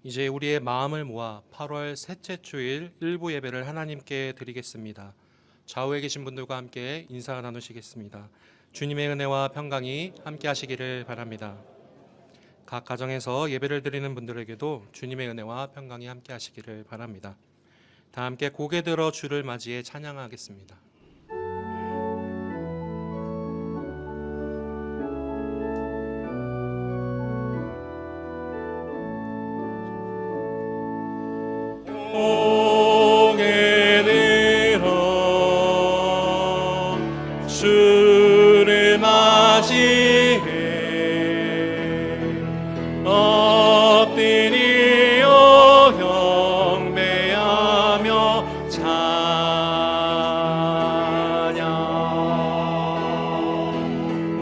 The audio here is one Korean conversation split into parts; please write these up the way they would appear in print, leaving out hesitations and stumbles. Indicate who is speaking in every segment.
Speaker 1: 이제 우리의 마음을 모아 8월 셋째 주일 일부 예배를 하나님께 드리겠습니다. 좌우에 계신 분들과 함께 인사 나누시겠습니다. 주님의 은혜와 평강이 함께 하시기를 바랍니다. 각 가정에서 예배를 드리는 분들에게도 주님의 은혜와 평강이 함께 하시기를 바랍니다. 다 함께 고개 들어 주를 맞이해 찬양하겠습니다.
Speaker 2: 고개 들어 주를 맞이해 엎드리어 경배하며 찬양.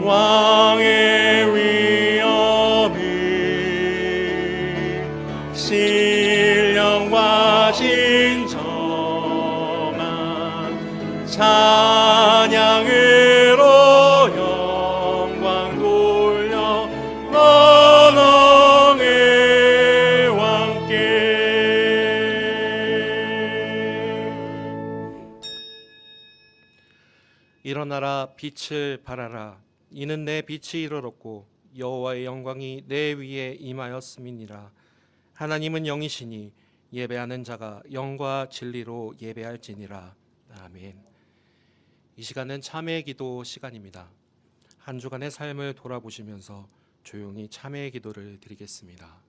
Speaker 2: 왕의 위엄을 신령과 진정한 찬양으로 영광 돌려 언어의 왕께.
Speaker 1: 일어나라 빛을 발하라. 이는 내 빛이 이르렀고 여호와의 영광이 내 위에 임하였음이니라. 하나님은 영이시니 예배하는 자가 영과 진리로 예배할지니라. 아멘. 이 시간은 참회의 기도 시간입니다. 한 주간의 삶을 돌아보시면서 조용히 참회의 기도를 드리겠습니다.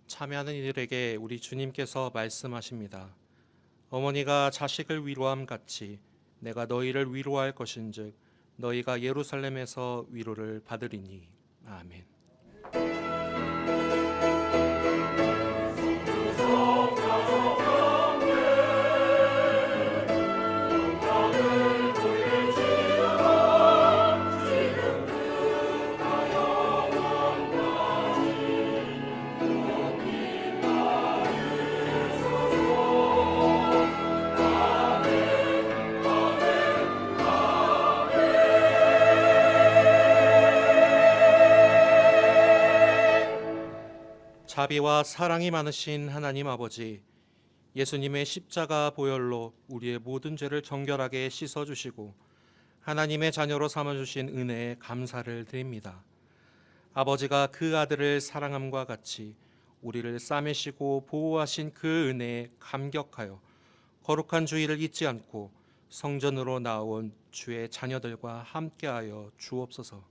Speaker 1: 참여하는 이들에게 우리 주님께서 말씀하십니다. 어머니가 자식을 위로함 같이 내가 너희를 위로할 것인즉 너희가 예루살렘에서 위로를 받으리니. 아멘. 자비와 사랑이 많으신 하나님 아버지, 예수님의 십자가 보혈로 우리의 모든 죄를 정결하게 씻어주시고 하나님의 자녀로 삼아주신 은혜에 감사를 드립니다. 아버지가 그 아들을 사랑함과 같이 우리를 싸매시고 보호하신 그 은혜에 감격하여 거룩한 주일을 잊지 않고 성전으로 나온 주의 자녀들과 함께하여 주옵소서.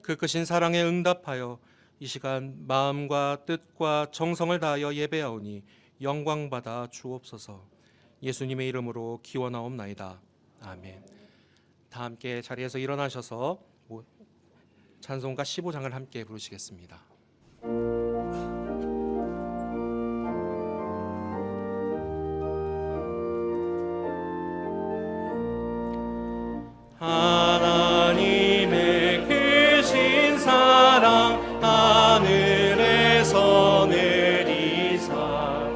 Speaker 1: 그 크신 사랑에 응답하여 이 시간 마음과 뜻과 정성을 다하여 예배하오니 영광받아 주옵소서. 예수님의 이름으로 기원하옵나이다. 아멘. 다 함께 자리에서 일어나셔서 찬송가 15장을 함께 부르시겠습니다.
Speaker 2: 하나님의 크신 사랑 하늘에서 내리사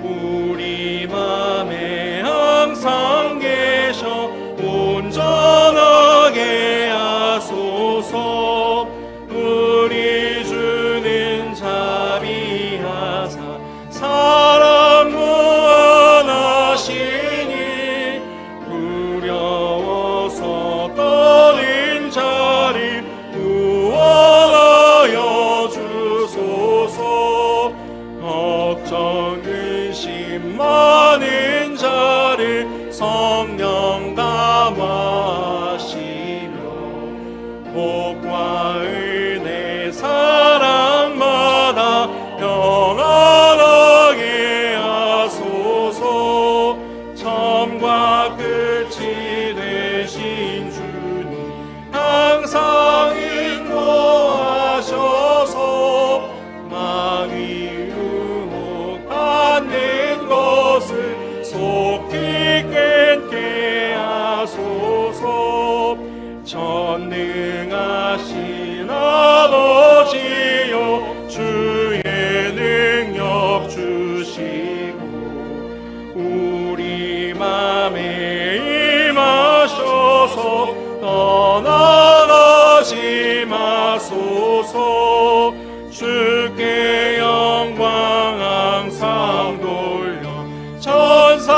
Speaker 2: 우리 맘에 항상 계셔 온전하게 하소서. 우리 주는 자비하사 사랑 무한하시니 두려워서 하지 마소서. 주께 영광 항상 돌려 천사처럼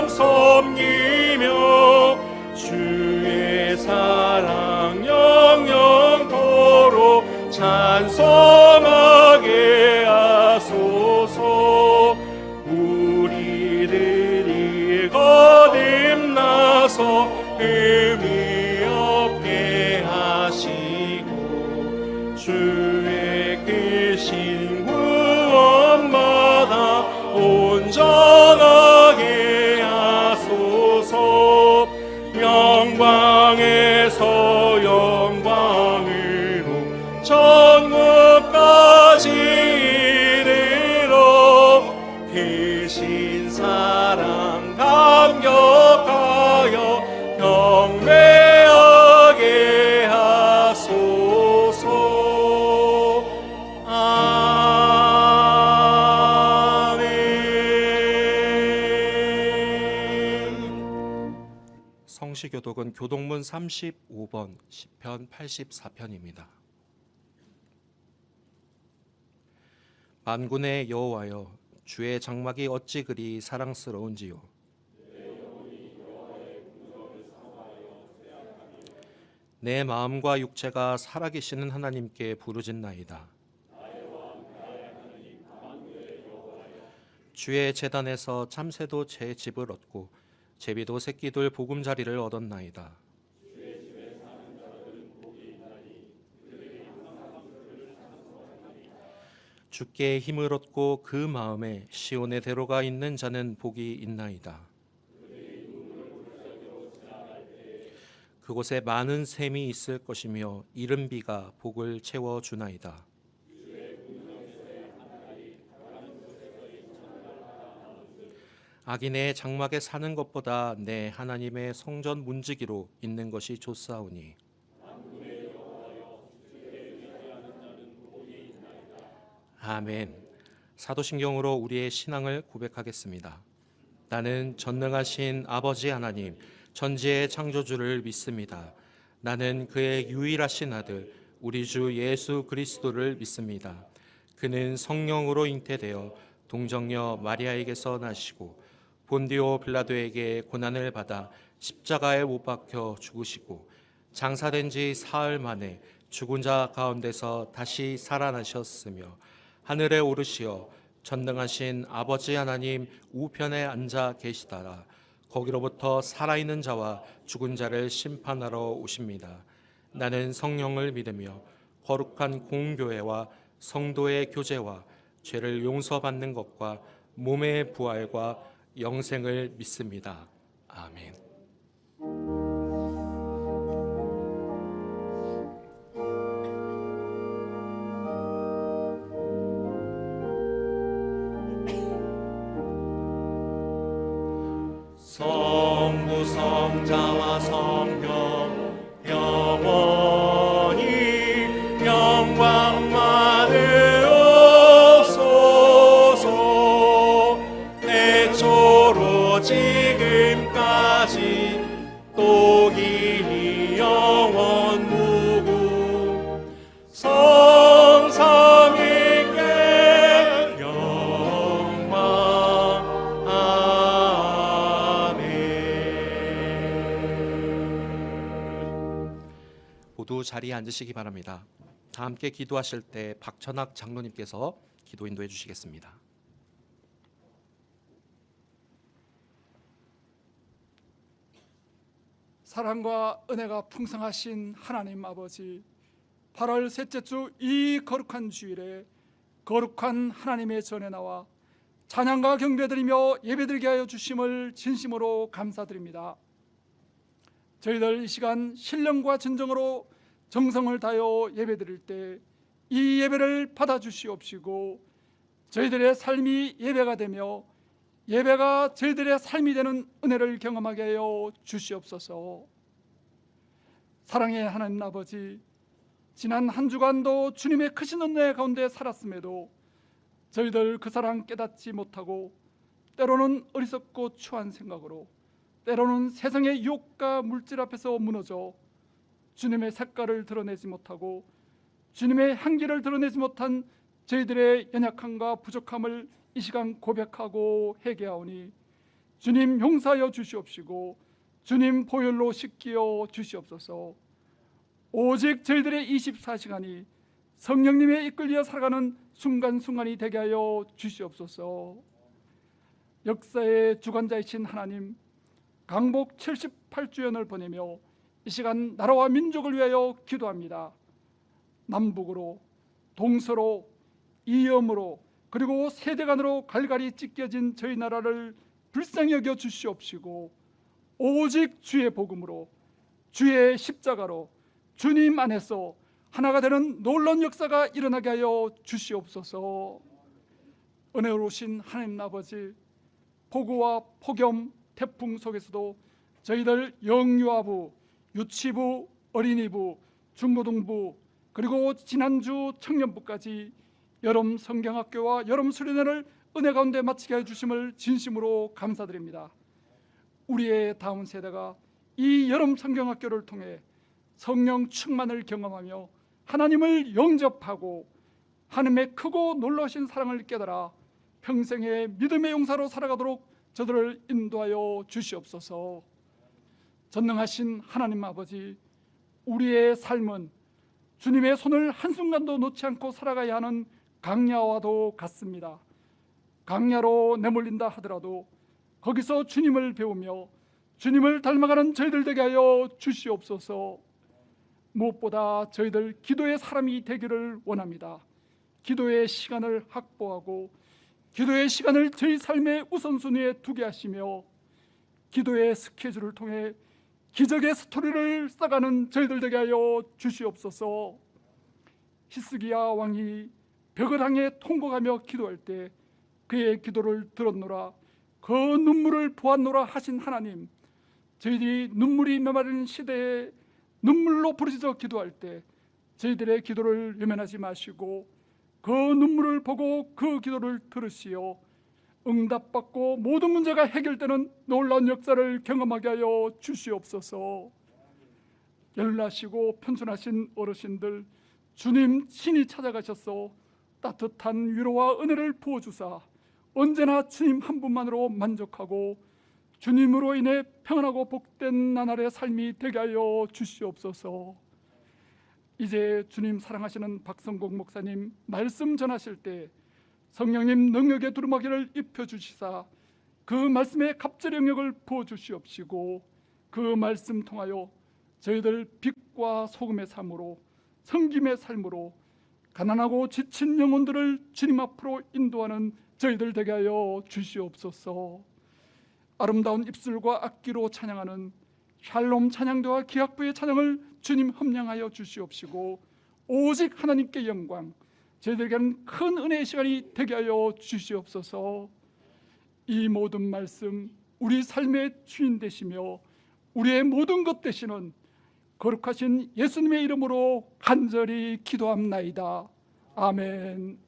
Speaker 2: 섬기며 주의 사랑 영영토록 찬송하게 하소서. 우리들이 거듭나서 의미 없게 하시고 주의 크신 구원받아 온전하게 하소서. 영광에서 영광으로 천국까지 이르러 크신 사랑 감격하여 경배하게 하소서. 아멘.
Speaker 1: 성시교독은 교독문 35번 시편 84편입니다. 만군의 여호와여, 주의 장막이 어찌 그리 사랑스러운지요. 내 마음과 육체가 살아계시는 하나님께 부르짖나이다. 주의 제단에서 참새도 제 집을 얻고 제비도 새끼들 보금자리를 얻었나이다. 주께 힘을 얻고 그 마음에 시온의 대로가 있는 자는 복이 있나이다. 그곳에 많은 샘이 있을 것이며 이른 비가 복을 채워주나이다. 악인의 장막에 사는 것보다 내 하나님의 성전 문지기로 있는 것이 좋사오니 아멘. 사도신경으로 우리의 신앙을 고백하겠습니다. 나는 전능하신 아버지 하나님 천지의 창조주를 믿습니다. 나는 그의 유일하신 아들 우리 주 예수 그리스도를 믿습니다. 그는 성령으로 잉태되어 동정녀 마리아에게서 나시고 본디오 빌라도에게 고난을 받아 십자가에 못 박혀 죽으시고 장사된 지 사흘 만에 죽은 자 가운데서 다시 살아나셨으며 하늘에 오르시어 전능하신 아버지 하나님 우편에 앉아 계시다가 거기로부터 살아있는 자와 죽은 자를 심판하러 오십니다. 나는 성령을 믿으며 거룩한 공교회와 성도의 교제와 죄를 용서받는 것과 몸의 부활과 영생을 믿습니다. 아멘.
Speaker 2: 성부 성자와 성령 영원히 영광 받으옵소서. 애초로 지금까지 또 길이 영원 무궁 성삼위께 영광.
Speaker 1: 모두 자리에 앉으시기 바랍니다. 다 함께 기도하실 때 박천학 장로님께서 기도 인도해 주시겠습니다.
Speaker 3: 사랑과 은혜가 풍성하신 하나님 아버지, 8월 셋째 주 이 거룩한 주일에 거룩한 하나님의 전에 나와 찬양과 경배드리며 예배드리게 하여 주심을 진심으로 감사드립니다. 저희들 이 시간 신령과 진정으로 정성을 다하여 예배드릴 때 이 예배를 받아주시옵시고 저희들의 삶이 예배가 되며 예배가 저희들의 삶이 되는 은혜를 경험하게 하여 주시옵소서. 사랑의 하나님 아버지, 지난 한 주간도 주님의 크신 은혜 가운데 살았음에도 저희들 그 사랑 깨닫지 못하고 때로는 어리석고 추한 생각으로 때로는 세상의 유혹과 물질 앞에서 무너져 주님의 색깔을 드러내지 못하고 주님의 향기를 드러내지 못한 저희들의 연약함과 부족함을 이 시간 고백하고 회개하오니 주님 용서하여 주시옵시고 주님 보혈로 씻기어 주시옵소서. 오직 저희들의 24시간이 성령님의 이끌려 살아가는 순간순간이 되게 하여 주시옵소서. 역사의 주관자이신 하나님, 강복 78주년을 보내며 이 시간 나라와 민족을 위하여 기도합니다. 남북으로, 동서로, 이염으로, 그리고 세대 간으로 갈갈이 찢겨진 저희 나라를 불쌍히 여겨 주시옵시고 오직 주의 복음으로, 주의 십자가로 주님 안에서 하나가 되는 놀라운 역사가 일어나게 하여 주시옵소서. 은혜로우신 하나님 아버지, 폭우와 폭염, 태풍 속에서도 저희들 영유아부, 유치부, 어린이부, 중고등부, 그리고 지난주 청년부까지 여름 성경학교와 여름 수련회를 은혜 가운데 마치게 해주심을 진심으로 감사드립니다. 우리의 다음 세대가 이 여름 성경학교를 통해 성령 충만을 경험하며 하나님을 영접하고 하나님의 크고 놀라우신 사랑을 깨달아 평생의 믿음의 용사로 살아가도록 저들을 인도하여 주시옵소서. 전능하신 하나님 아버지, 우리의 삶은 주님의 손을 한순간도 놓지 않고 살아가야 하는 강야와도 같습니다. 강야로 내몰린다 하더라도 거기서 주님을 배우며 주님을 닮아가는 저희들 되게 하여 주시옵소서. 무엇보다 저희들 기도의 사람이 되기를 원합니다. 기도의 시간을 확보하고 기도의 시간을 저희 삶의 우선순위에 두게 하시며 기도의 스케줄을 통해 기적의 스토리를 써가는 저희들 되게 하여 주시옵소서. 히스기야 왕이 벽을 향해 통곡하며 기도할 때 그의 기도를 들었노라, 그 눈물을 보았노라 하신 하나님, 저희들이 눈물이 메마른 시대에 눈물로 부르짖어 기도할 때 저희들의 기도를 외면하지 마시고 그 눈물을 보고 그 기도를 들으시어 응답받고 모든 문제가 해결되는 놀라운 역사를 경험하게 하여 주시옵소서. 열나시고 편찮으신 어르신들, 주님 친히 찾아가셔서 따뜻한 위로와 은혜를 부어주사 언제나 주님 한 분만으로 만족하고 주님으로 인해 평안하고 복된 나날의 삶이 되게 하여 주시옵소서. 이제 주님 사랑하시는 박성국 목사님 말씀 전하실 때 성령님 능력의 두루마기를 입혀주시사 그 말씀의 갑절의 영역을 부어주시옵시고 그 말씀 통하여 저희들 빛과 소금의 삶으로, 성김의 삶으로 가난하고 지친 영혼들을 주님 앞으로 인도하는 저희들 되게 하여 주시옵소서. 아름다운 입술과 악기로 찬양하는 샬롬 찬양대와 기악부의 찬양을 주님 흠량하여 주시옵시고 오직 하나님께 영광, 저희들에게는 큰 은혜의 시간이 되게 하여 주시옵소서. 이 모든 말씀 우리 삶의 주인 되시며 우리의 모든 것 되시는 거룩하신 예수님의 이름으로 간절히 기도합나이다. 아멘.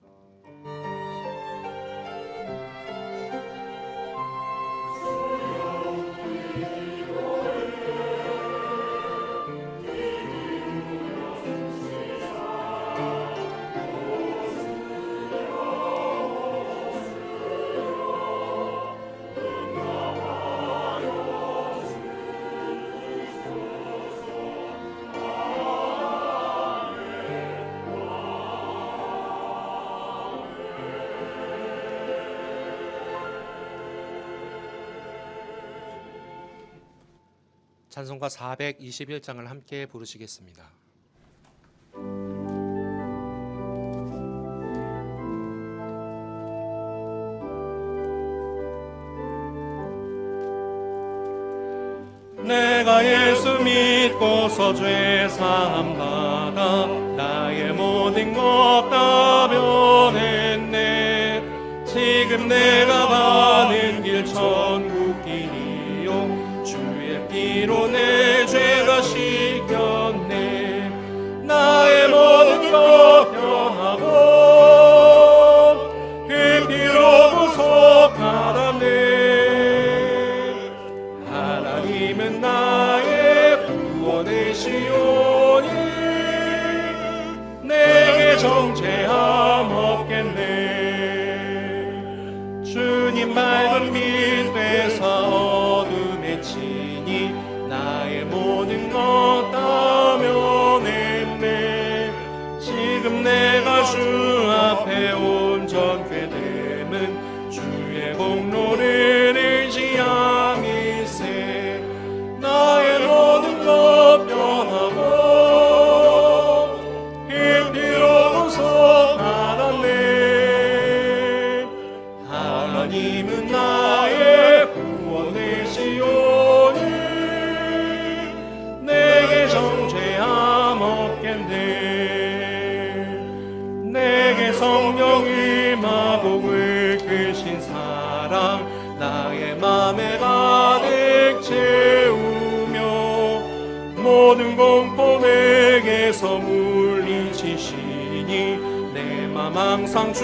Speaker 1: 찬송가 421장을 함께 부르시겠습니다.
Speaker 2: 내가 예수 믿고서 죄 사함 받아 나의 모든 것 다 변했네. 지금 내가 가는 길 천국 길이요 주의 피로 내 죄가 씻겼네. 나의 모든 것 변하고 그 피로 구속하다네. 하나님은 나의 구원이시요 모든 공포 내게서 물리치시니 내 맘 항상 주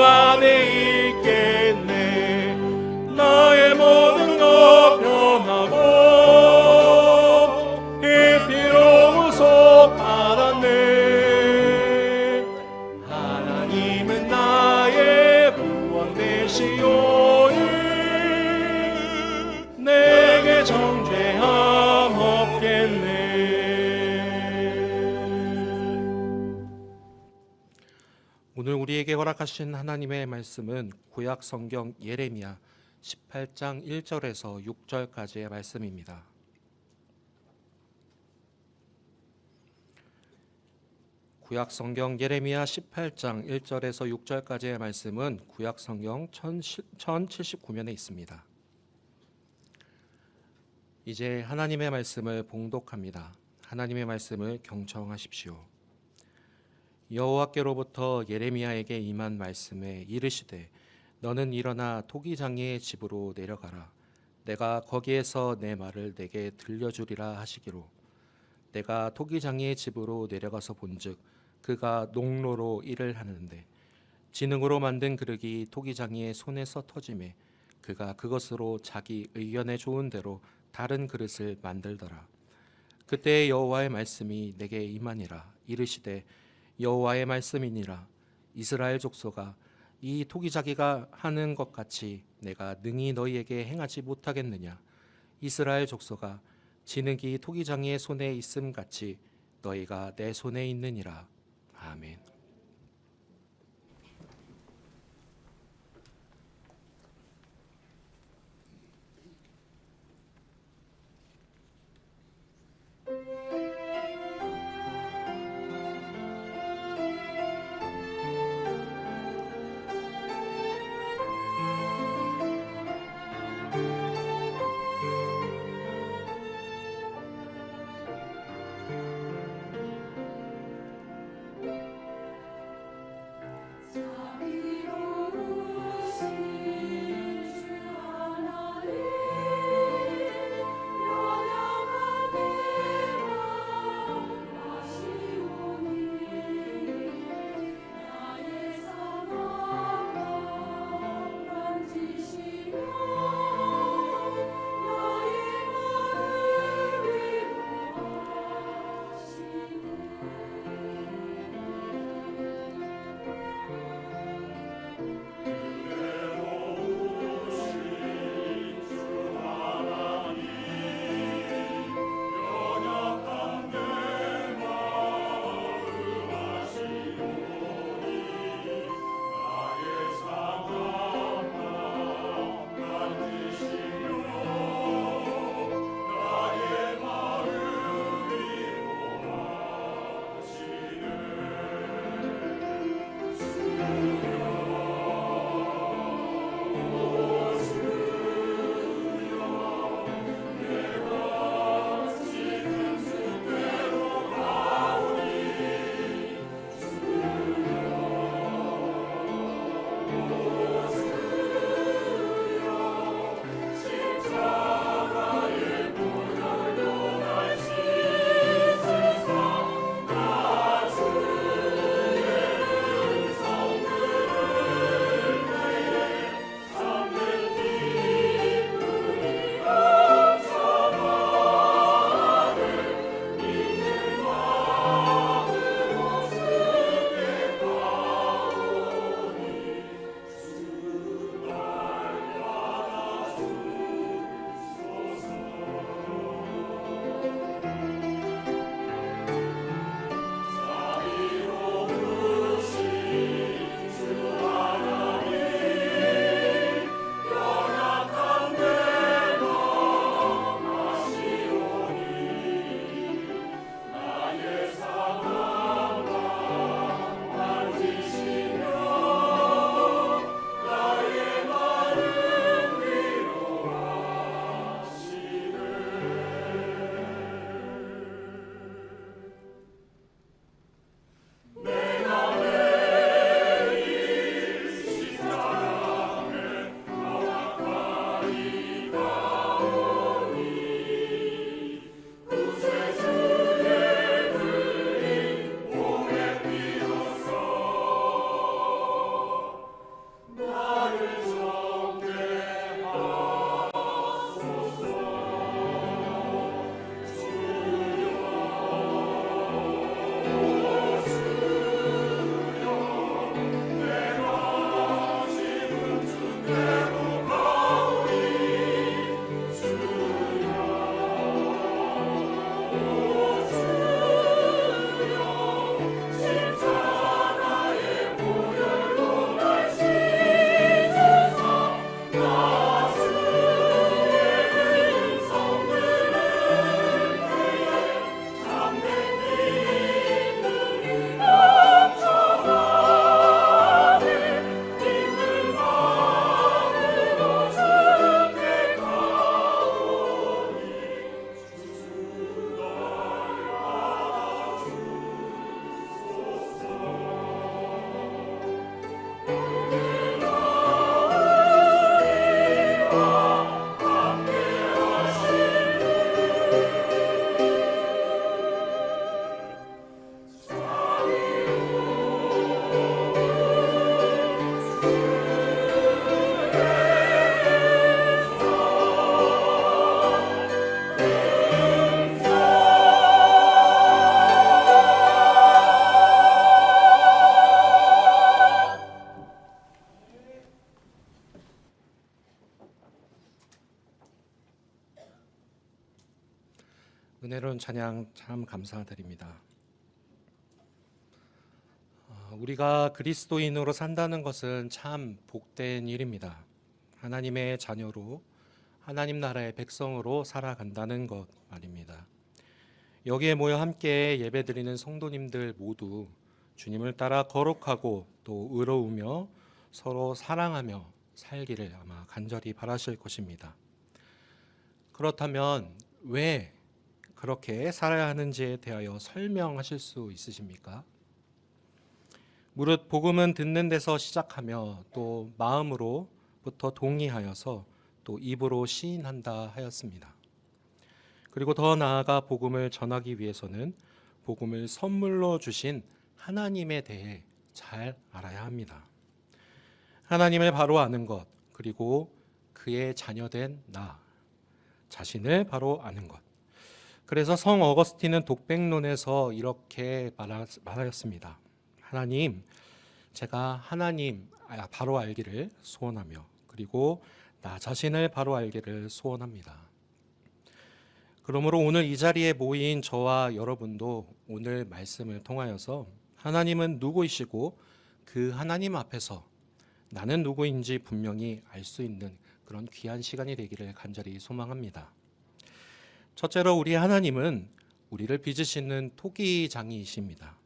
Speaker 2: 안에 있겠네. 나의 모든 것 변하고 이 피로 구속받았네. 하나님은 나의 구원 되시오니 내게 정죄함 없겠네.
Speaker 1: 오늘 우리에게 허락하신 하나님의 말씀은 구약 성경 예레미야 18장 1절에서 6절까지의 말씀입니다. 구약 성경 예레미야 18장 1절에서 6절까지의 말씀은 구약 성경 1079면에 있습니다. 이제 하나님의 말씀을 봉독합니다. 하나님의 말씀을 경청하십시오. 여호와께로부터 예레미야에게 임한 말씀에 이르시되 너는 일어나 토기장이의 집으로 내려가라. 내가 거기에서 내 말을 내게 들려주리라 하시기로 내가 토기장이의 집으로 내려가서 본즉 그가 농로로 일을 하는데 진흙으로 만든 그릇이 토기장이의 손에서 터지매 그가 그것으로 자기 의견에 좋은 대로 다른 그릇을 만들더라. 그때 여호와의 말씀이 내게 임하니라. 이르시되 여호와의 말씀이니라. 이스라엘 족속아 이 토기자기가 하는 것 같이 내가 능히 너희에게 행하지 못하겠느냐. 이스라엘 족속아 진흙이 토기장이의 손에 있음 같이 너희가 내 손에 있느니라. 아멘. 은혜로운 찬양 참 감사드립니다. 우리가 그리스도인으로 산다는 것은 참 복된 일입니다. 하나님의 자녀로 하나님 나라의 백성으로 살아간다는 것 말입니다. 여기에 모여 함께 예배드리는 성도님들 모두 주님을 따라 거룩하고 또 의로우며 서로 사랑하며 살기를 아마 간절히 바라실 것입니다. 그렇다면 왜 그렇게 살아야 하는지에 대하여 설명하실 수 있으십니까? 무릇 복음은 듣는 데서 시작하며 또 마음으로부터 동의하여서 또 입으로 시인한다 하였습니다. 그리고 더 나아가 복음을 전하기 위해서는 복음을 선물로 주신 하나님에 대해 잘 알아야 합니다. 하나님을 바로 아는 것, 그리고 그의 자녀된 나 자신을 바로 아는 것. 그래서 성 어거스틴은 독백론에서 이렇게 말하였습니다. 하나님, 제가 하나님 바로 알기를 소원하며 그리고 나 자신을 바로 알기를 소원합니다. 그러므로 오늘 이 자리에 모인 저와 여러분도 오늘 말씀을 통하여서 하나님은 누구이시고 그 하나님 앞에서 나는 누구인지 분명히 알 수 있는 그런 귀한 시간이 되기를 간절히 소망합니다. 첫째로 우리 하나님은 우리를 빚으시는 토기장이이십니다.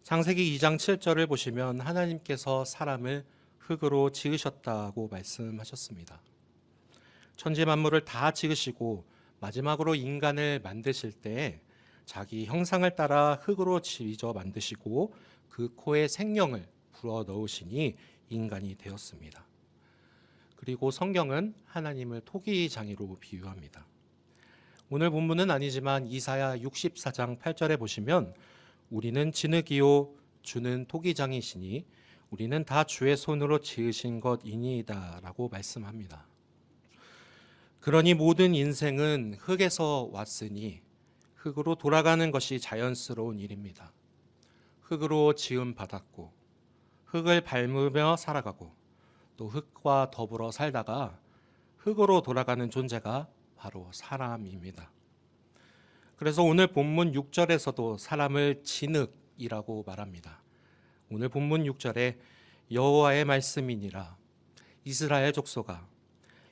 Speaker 1: 창세기 2장 7절을 보시면 하나님께서 사람을 흙으로 지으셨다고 말씀하셨습니다. 천지 만물을 다 지으시고 마지막으로 인간을 만드실 때 자기 형상을 따라 흙으로 지어 만드시고 그 코에 생명을 불어 넣으시니 인간이 되었습니다. 그리고 성경은 하나님을 토기장이로 비유합니다. 오늘 본문은 아니지만 이사야 64장 8절에 보시면 우리는 진흙이요 주는 토기장이시니 우리는 다 주의 손으로 지으신 것이니이다 라고 말씀합니다. 그러니 모든 인생은 흙에서 왔으니 흙으로 돌아가는 것이 자연스러운 일입니다. 흙으로 지음 받았고 흙을 밟으며 살아가고 또 흙과 더불어 살다가 흙으로 돌아가는 존재가 바로 사람입니다. 그래서 오늘 본문 6절에서도 사람을 진흙이라고 말합니다. 오늘 본문 6절에 여호와의 말씀이니라 이스라엘 족속아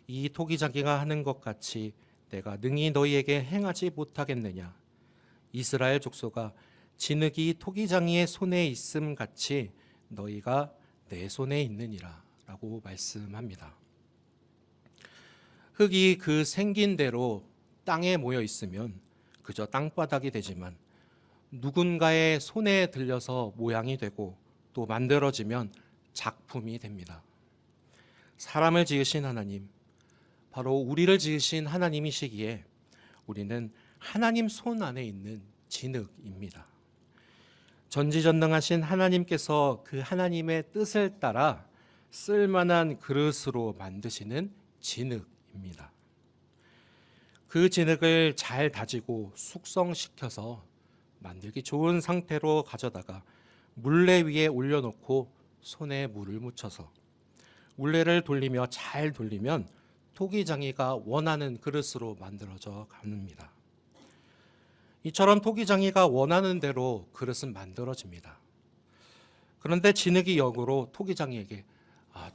Speaker 1: 이 토기장이가 하는 것 같이 내가 능히 너희에게 행하지 못하겠느냐. 이스라엘 족속아 진흙이 토기장이의 손에 있음 같이 너희가 내 손에 있느니라 라고 말씀합니다. 흙이 그 생긴 대로 땅에 모여 있으면 그저 땅바닥이 되지만 누군가의 손에 들려서 모양이 되고 또 만들어지면 작품이 됩니다. 사람을 지으신 하나님, 바로 우리를 지으신 하나님이시기에 우리는 하나님 손 안에 있는 진흙입니다. 전지전능하신 하나님께서 그 하나님의 뜻을 따라 쓸만한 그릇으로 만드시는 진흙입니다. 그 진흙을 잘 다지고 숙성시켜서 만들기 좋은 상태로 가져다가 물레 위에 올려놓고 손에 물을 묻혀서 물레를 돌리며 잘 돌리면 토기장이가 원하는 그릇으로 만들어져 갑니다. 이처럼 토기장이가 원하는 대로 그릇은 만들어집니다. 그런데 진흙이 역으로 토기장이에게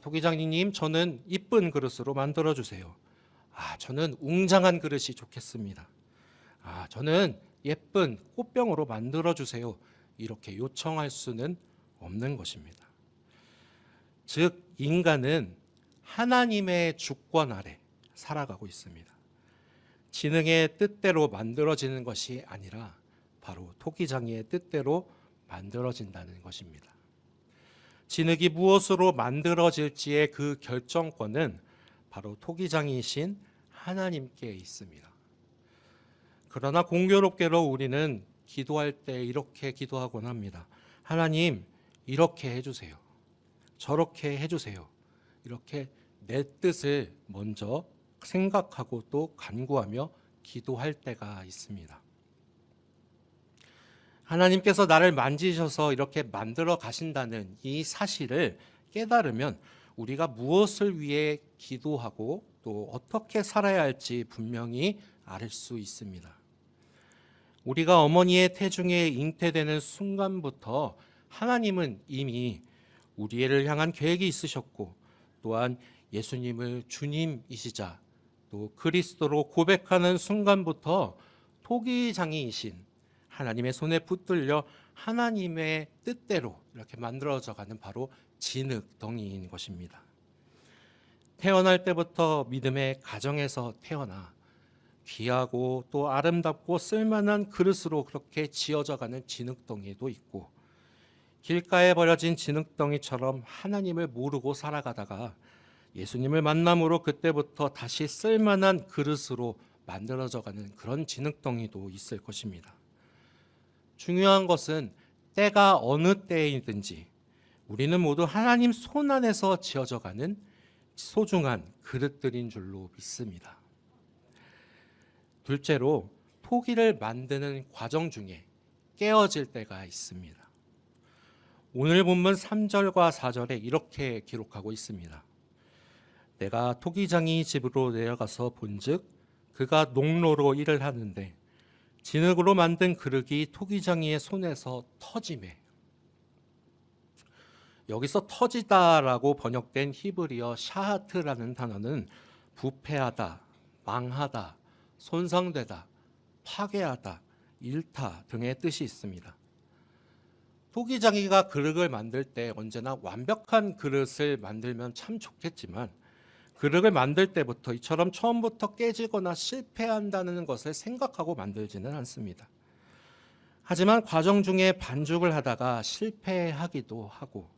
Speaker 1: 토기장이님 저는 이쁜 그릇으로 만들어주세요. 저는 웅장한 그릇이 좋겠습니다. 저는 예쁜 꽃병으로 만들어주세요. 이렇게 요청할 수는 없는 것입니다. 즉 인간은 하나님의 주권 아래 살아가고 있습니다. 진흙의 뜻대로 만들어지는 것이 아니라 바로 토기장이의 뜻대로 만들어진다는 것입니다. 진흙이 무엇으로 만들어질지의 그 결정권은 바로 토기장이신 하나님께 있습니다. 그러나 공교롭게도 우리는 기도할 때 이렇게 기도하곤 합니다. 하나님 이렇게 해주세요. 저렇게 해주세요. 이렇게 내 뜻을 먼저 생각하고 또 간구하며 기도할 때가 있습니다. 하나님께서 나를 만지셔서 이렇게 만들어 가신다는 이 사실을 깨달으면 우리가 무엇을 위해 기도하고 또 어떻게 살아야 할지 분명히 알 수 있습니다. 우리가 어머니의 태중에 잉태되는 순간부터 하나님은 이미 우리를 향한 계획이 있으셨고, 또한 예수님을 주님이시자 또 그리스도로 고백하는 순간부터 토기장이이신 하나님의 손에 붙들려 하나님의 뜻대로 이렇게 만들어져가는 바로 진흙덩이인 것입니다. 태어날 때부터 믿음의 가정에서 태어나 귀하고 또 아름답고 쓸만한 그릇으로 그렇게 지어져가는 진흙덩이도 있고, 길가에 버려진 진흙덩이처럼 하나님을 모르고 살아가다가 예수님을 만남으로 그때부터 다시 쓸만한 그릇으로 만들어져가는 그런 진흙덩이도 있을 것입니다. 중요한 것은 때가 어느 때이든지 우리는 모두 하나님 손 안에서 지어져가는 소중한 그릇들인 줄로 믿습니다. 둘째로, 토기를 만드는 과정 중에 깨어질 때가 있습니다. 오늘 본문 3절과 4절에 이렇게 기록하고 있습니다. 내가 토기장이 집으로 내려가서 본즉 그가 농로로 일을 하는데 진흙으로 만든 그릇이 토기장이의 손에서 터지매. 여기서 터지다라고 번역된 히브리어 샤하트라는 단어는 부패하다, 망하다, 손상되다, 파괴하다, 잃다 등의 뜻이 있습니다. 토기장이가 그릇을 만들 때 언제나 완벽한 그릇을 만들면 참 좋겠지만, 그릇을 만들 때부터 이처럼 처음부터 깨지거나 실패한다는 것을 생각하고 만들지는 않습니다. 하지만 과정 중에 반죽을 하다가 실패하기도 하고,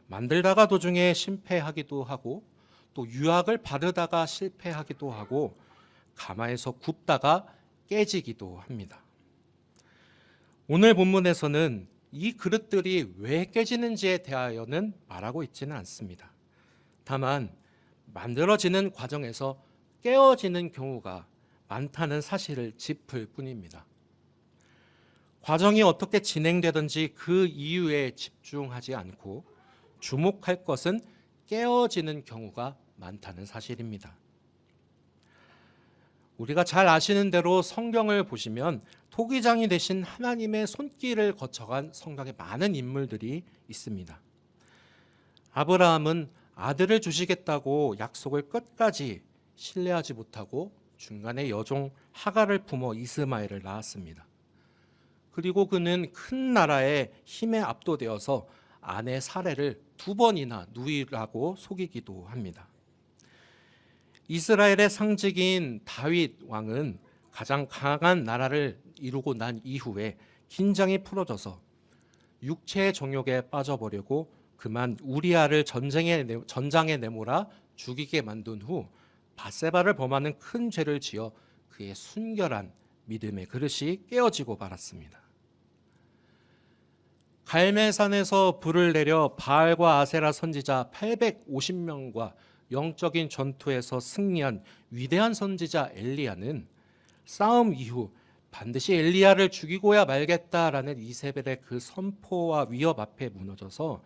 Speaker 1: 만들다가 도중에 실패하기도 하고, 또 유약을 바르다가 실패하기도 하고, 가마에서 굽다가 깨지기도 합니다. 오늘 본문에서는 이 그릇들이 왜 깨지는지에 대하여는 말하고 있지는 않습니다. 다만 만들어지는 과정에서 깨어지는 경우가 많다는 사실을 짚을 뿐입니다. 과정이 어떻게 진행되든지 그 이유에 집중하지 않고 주목할 것은 깨어지는 경우가 많다는 사실입니다. 우리가 잘 아시는 대로 성경을 보시면 토기장이 되신 하나님의 손길을 거쳐간 성경에 많은 인물들이 있습니다. 아브라함은 아들을 주시겠다고 약속을 끝까지 신뢰하지 못하고 중간에 여종 하갈을 품어 이스마엘을 낳았습니다. 그리고 그는 큰 나라의 힘에 압도되어서 아내 사레를 2번이나 누이라고 속이기도 합니다. 이스라엘의 상징인 다윗 왕은 가장 강한 나라를 이루고 난 이후에 긴장이 풀어져서 육체의 정욕에 빠져버리고 그만 우리아를 전장에 내몰아 죽이게 만든 후 밧세바를 범하는 큰 죄를 지어 그의 순결한 믿음의 그릇이 깨어지고 말았습니다. 갈멜산에서 불을 내려 바알과 아세라 선지자 850명과 영적인 전투에서 승리한 위대한 선지자 엘리야는 싸움 이후 반드시 엘리야를 죽이고야 말겠다라는 이세벨의 그 선포와 위협 앞에 무너져서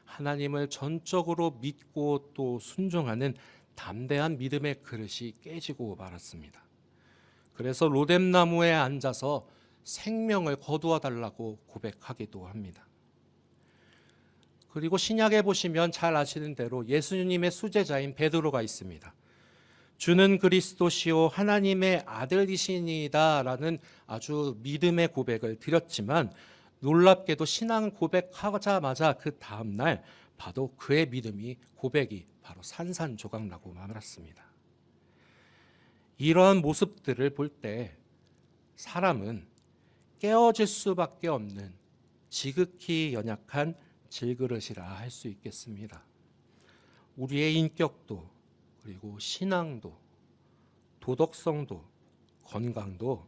Speaker 1: 하나님을 전적으로 믿고 또 순종하는 담대한 믿음의 그릇이 깨지고 말았습니다. 그래서 로뎀나무에 앉아서 생명을 거두어 달라고 고백하기도 합니다. 그리고 신약에 보시면 잘 아시는 대로 예수님의 수제자인 베드로가 있습니다. 주는 그리스도시요 하나님의 아들이시니다라는 아주 믿음의 고백을 드렸지만, 놀랍게도 신앙 고백하자마자 그 다음 날 바로 그의 고백이 바로 산산조각나고 말았습니다. 이러한 모습들을 볼 때 사람은 깨어질 수밖에 없는 지극히 연약한 질그릇이라 할 수 있겠습니다. 우리의 인격도, 그리고 신앙도, 도덕성도, 건강도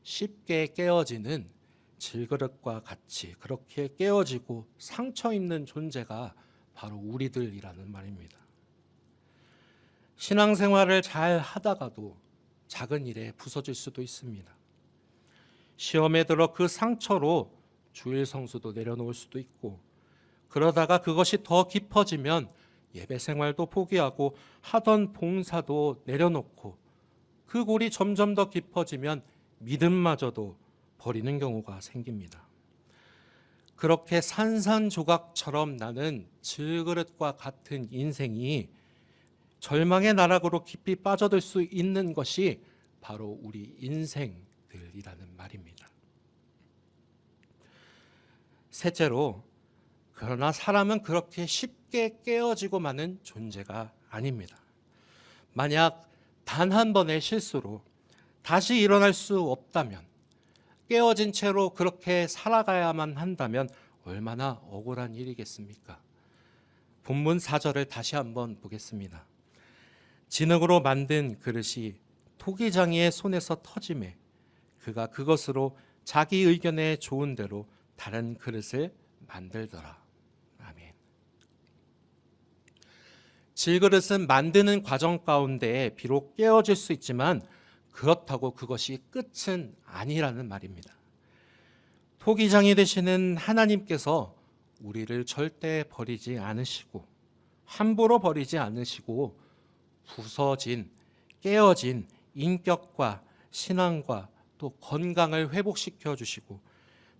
Speaker 1: 쉽게 깨어지는 질그릇과 같이 그렇게 깨어지고 상처 입는 존재가 바로 우리들이라는 말입니다. 신앙생활을 잘 하다가도 작은 일에 부서질 수도 있습니다. 시험에 들어 그 상처로 주일 성수도 내려놓을 수도 있고, 그러다가 그것이 더 깊어지면 예배 생활도 포기하고 하던 봉사도 내려놓고, 그 골이 점점 더 깊어지면 믿음마저도 버리는 경우가 생깁니다. 그렇게 산산조각처럼 나는 질그릇과 같은 인생이 절망의 나락으로 깊이 빠져들 수 있는 것이 바로 우리 인생들이라는 말입니다. 셋째로, 그러나 사람은 그렇게 쉽게 깨어지고 마는 존재가 아닙니다. 만약 단 한 번의 실수로 다시 일어날 수 없다면, 깨어진 채로 그렇게 살아가야만 한다면 얼마나 억울한 일이겠습니까? 본문 4절을 다시 한번 보겠습니다. 진흙으로 만든 그릇이 토기장이의 손에서 터짐에 그가 그것으로 자기 의견에 좋은 대로 다른 그릇을 만들더라. 아멘. 질그릇은 만드는 과정 가운데 비록 깨어질 수 있지만 그렇다고 그것이 끝은 아니라는 말입니다. 토기장이 되시는 하나님께서 우리를 절대 버리지 않으시고 함부로 버리지 않으시고 부서진, 깨어진 인격과 신앙과 또 건강을 회복시켜 주시고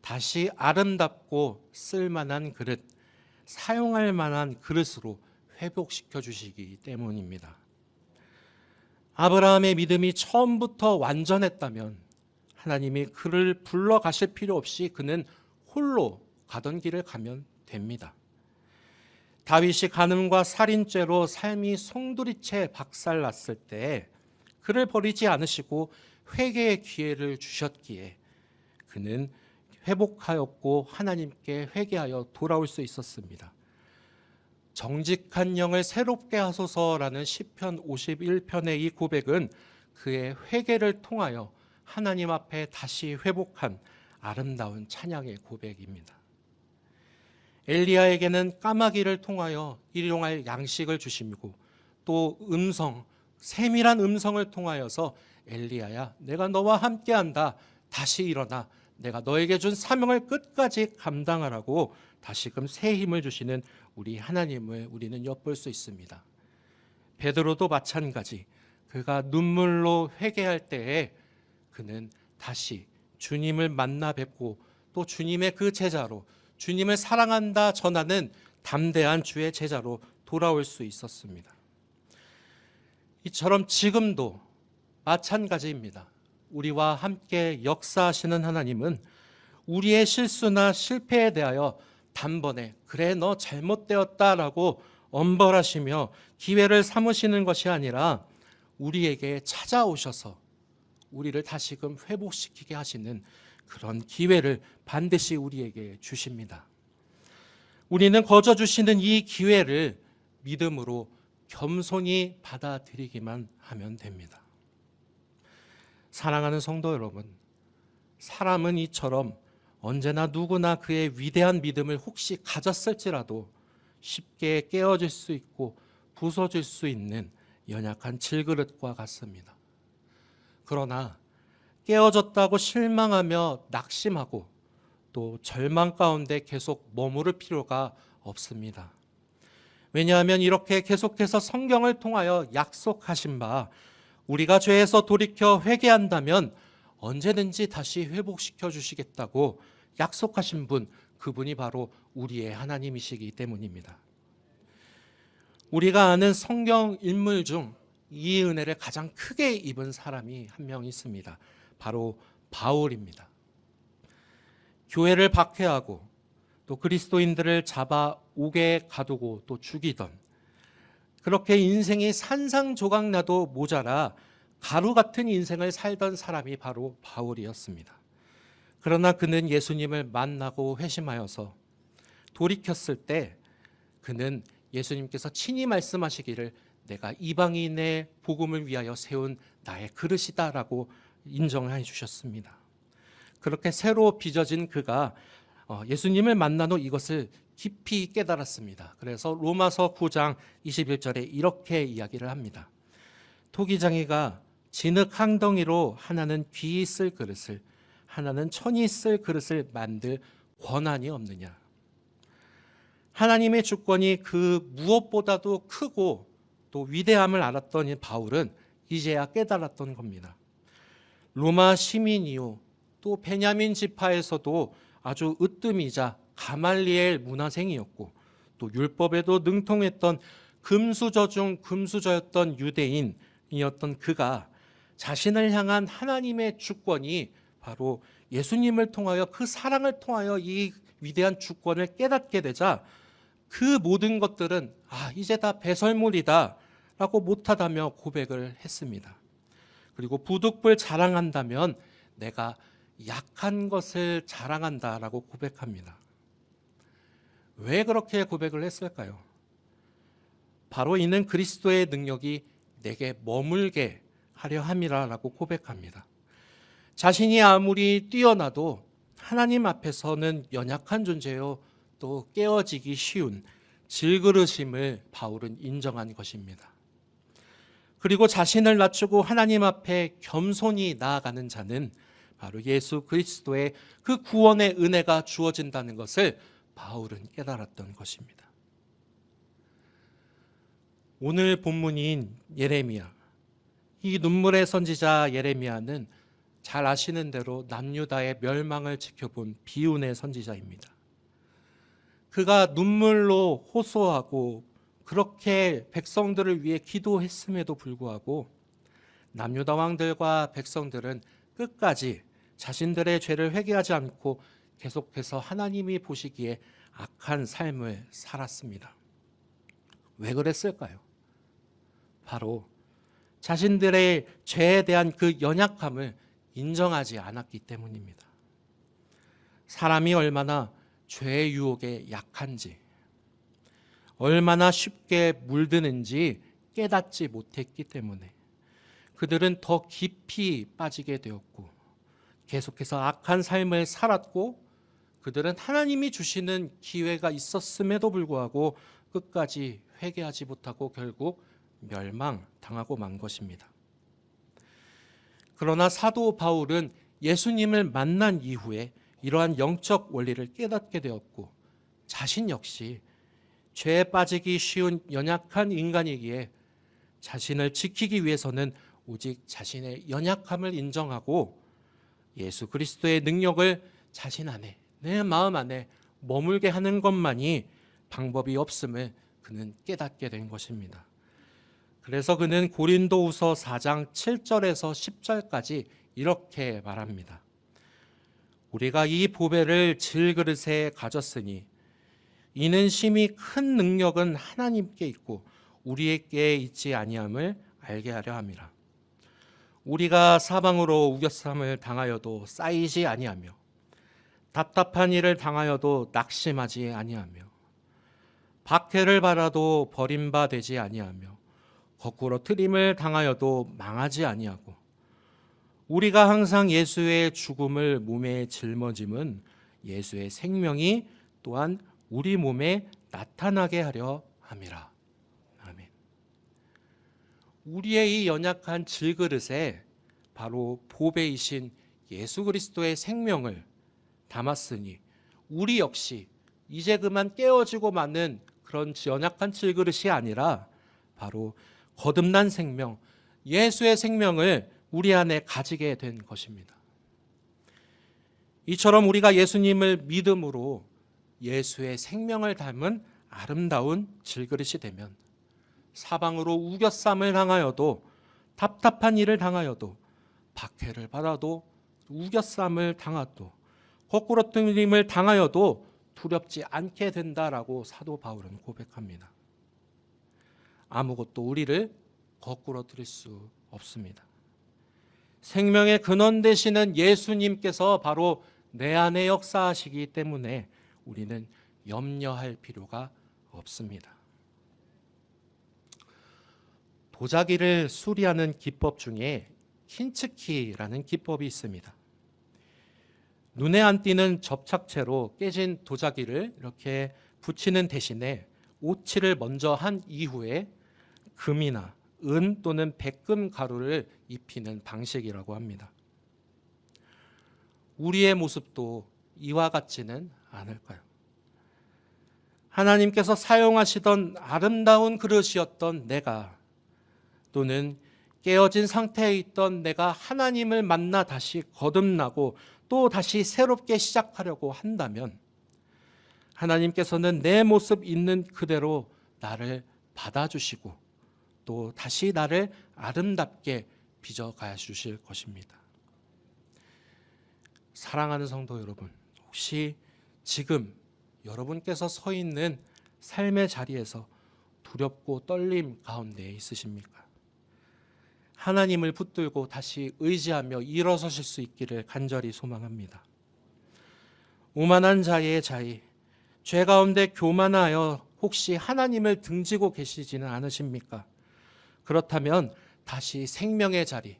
Speaker 1: 다시 아름답고 쓸만한 그릇, 사용할 만한 그릇으로 회복시켜 주시기 때문입니다. 아브라함의 믿음이 처음부터 완전했다면 하나님이 그를 불러 가실 필요 없이 그는 홀로 가던 길을 가면 됩니다. 다윗이 간음과 살인죄로 삶이 송두리째 박살났을 때 그를 버리지 않으시고 회개의 기회를 주셨기에 그는 회복하였고 하나님께 회개하여 돌아올 수 있었습니다. 정직한 영을 새롭게 하소서라는 시편 51편의 이 고백은 그의 회개를 통하여 하나님 앞에 다시 회복한 아름다운 찬양의 고백입니다. 엘리야에게는 까마귀를 통하여 일용할 양식을 주시고 또 세밀한 음성을 통하여서 엘리야야, 내가 너와 함께한다. 다시 일어나. 내가 너에게 준 사명을 끝까지 감당하라고 다시금 새 힘을 주시는 우리 하나님을 우리는 엿볼 수 있습니다. 베드로도 마찬가지. 그가 눈물로 회개할 때에 그는 다시 주님을 만나 뵙고 또 주님의 그 제자로 주님을 사랑한다 전하는 담대한 주의 제자로 돌아올 수 있었습니다. 이처럼 지금도 마찬가지입니다. 우리와 함께 역사하시는 하나님은 우리의 실수나 실패에 대하여 단번에 그래 너 잘못되었다라고 엄벌하시며 기회를 삼으시는 것이 아니라 우리에게 찾아오셔서 우리를 다시금 회복시키게 하시는 그런 기회를 반드시 우리에게 주십니다. 우리는 거저 주시는 이 기회를 믿음으로 겸손히 받아들이기만 하면 됩니다. 사랑하는 성도 여러분, 사람은 이처럼 언제나 누구나 그의 위대한 믿음을 혹시 가졌을지라도 쉽게 깨어질 수 있고 부서질 수 있는 연약한 질그릇과 같습니다. 그러나 깨어졌다고 실망하며 낙심하고 또 절망 가운데 계속 머무를 필요가 없습니다. 왜냐하면 이렇게 계속해서 성경을 통하여 약속하신 바 우리가 죄에서 돌이켜 회개한다면 언제든지 다시 회복시켜 주시겠다고 약속하신 분, 그분이 바로 우리의 하나님이시기 때문입니다. 우리가 아는 성경 인물 중 이 은혜를 가장 크게 입은 사람이 한 명 있습니다. 바로 바울입니다. 교회를 박해하고 또 그리스도인들을 잡아 옥에 가두고 또 죽이던, 그렇게 인생이 산상조각나도 모자라 가루 같은 인생을 살던 사람이 바로 바울이었습니다. 그러나 그는 예수님을 만나고 회심하여서 돌이켰을 때 그는 예수님께서 친히 말씀하시기를 내가 이방인의 복음을 위하여 세운 나의 그릇이다라고 인정해 주셨습니다. 그렇게 새로 빚어진 그가 예수님을 만난 후 이것을 깊이 깨달았습니다. 그래서 로마서 9장 21절에 이렇게 이야기를 합니다. 토기장이가 진흙 항덩이로 하나는 귀히 쓸 그릇을 하나는 천이 쓸 그릇을 만들 권한이 없느냐. 하나님의 주권이 그 무엇보다도 크고 또 위대함을 알았던 이 바울은 이제야 깨달았던 겁니다. 로마 시민이요 또 베냐민 지파에서도 아주 으뜸이자 가말리엘 문화생이었고 또 율법에도 능통했던 금수저 중 금수저였던 유대인이었던 그가 자신을 향한 하나님의 주권이 바로 예수님을 통하여 그 사랑을 통하여 이 위대한 주권을 깨닫게 되자 그 모든 것들은 이제 다 배설물이다 라고 못하다며 고백을 했습니다. 그리고 부득불 자랑한다면 내가 약한 것을 자랑한다라고 고백합니다. 왜 그렇게 고백을 했을까요? 바로 이는 그리스도의 능력이 내게 머물게 하려 함이라라고 고백합니다. 자신이 아무리 뛰어나도 하나님 앞에서는 연약한 존재요 또 깨어지기 쉬운 질그릇임을 바울은 인정한 것입니다. 그리고 자신을 낮추고 하나님 앞에 겸손히 나아가는 자는 바로 예수 그리스도의 그 구원의 은혜가 주어진다는 것을 바울은 깨달았던 것입니다. 오늘 본문인 예레미야, 이 눈물의 선지자 예레미야는 잘 아시는 대로 남유다의 멸망을 지켜본 비운의 선지자입니다. 그가 눈물로 호소하고 그렇게 백성들을 위해 기도했음에도 불구하고 남유다 왕들과 백성들은 끝까지 자신들의 죄를 회개하지 않고 계속해서 하나님이 보시기에 악한 삶을 살았습니다. 왜 그랬을까요? 바로 자신들의 죄에 대한 그 연약함을 인정하지 않았기 때문입니다. 사람이 얼마나 죄의 유혹에 약한지, 얼마나 쉽게 물드는지 깨닫지 못했기 때문에 그들은 더 깊이 빠지게 되었고 계속해서 악한 삶을 살았고 그들은 하나님이 주시는 기회가 있었음에도 불구하고 끝까지 회개하지 못하고 결국 멸망당하고 만 것입니다. 그러나 사도 바울은 예수님을 만난 이후에 이러한 영적 원리를 깨닫게 되었고 자신 역시 죄에 빠지기 쉬운 연약한 인간이기에 자신을 지키기 위해서는 오직 자신의 연약함을 인정하고 예수 그리스도의 능력을 자신 안에, 내 마음 안에 머물게 하는 것만이 방법이 없음을 그는 깨닫게 된 것입니다. 그래서 그는 고린도후서 4장 7절에서 10절까지 이렇게 말합니다. 우리가 이 보배를 질그릇에 가졌으니 이는 심히 큰 능력은 하나님께 있고 우리에게 있지 아니함을 알게 하려 함이라. 우리가 사방으로 우겨쌈을 당하여도 쌓이지 아니하며 답답한 일을 당하여도 낙심하지 아니하며 박해를 받아도 버림받지 아니하며 거꾸로 트림을 당하여도 망하지 아니하고 우리가 항상 예수의 죽음을 몸에 짊어짐은 예수의 생명이 또한 우리 몸에 나타나게 하려 함이라. 아멘. 우리의 이 연약한 질그릇에 바로 보배이신 예수 그리스도의 생명을 담았으니 우리 역시 이제 그만 깨어지고 마는 그런 연약한 질그릇이 아니라 바로 거듭난 생명, 예수의 생명을 우리 안에 가지게 된 것입니다. 이처럼 우리가 예수님을 믿음으로 예수의 생명을 담은 아름다운 질그릇이 되면 사방으로 우겨쌈을 당하여도 답답한 일을 당하여도 박해를 받아도 우겨쌈을 당하도 거꾸로 뜸임을 당하여도 두렵지 않게 된다라고 사도 바울은 고백합니다. 아무것도 우리를 거꾸로 들일 수 없습니다. 생명의 근원 되시는 예수님께서 바로 내 안에 역사하시기 때문에 우리는 염려할 필요가 없습니다. 도자기를 수리하는 기법 중에 킨츠키라는 기법이 있습니다. 눈에 안 띄는 접착제로 깨진 도자기를 이렇게 붙이는 대신에 오칠을 먼저 한 이후에 금이나 은 또는 백금 가루를 입히는 방식이라고 합니다. 우리의 모습도 이와 같지는 않을까요? 하나님께서 사용하시던 아름다운 그릇이었던 내가 또는 깨어진 상태에 있던 내가 하나님을 만나 다시 거듭나고 또 다시 새롭게 시작하려고 한다면 하나님께서는 내 모습 있는 그대로 나를 받아주시고 또 다시 나를 아름답게 빚어가 주실 것입니다. 사랑하는 성도 여러분, 혹시 지금 여러분께서 서 있는 삶의 자리에서 두렵고 떨림 가운데 있으십니까? 하나님을 붙들고 다시 의지하며 일어서실 수 있기를 간절히 소망합니다. 오만한 자의 자의, 죄 가운데 교만하여 혹시 하나님을 등지고 계시지는 않으십니까? 그렇다면 다시 생명의 자리,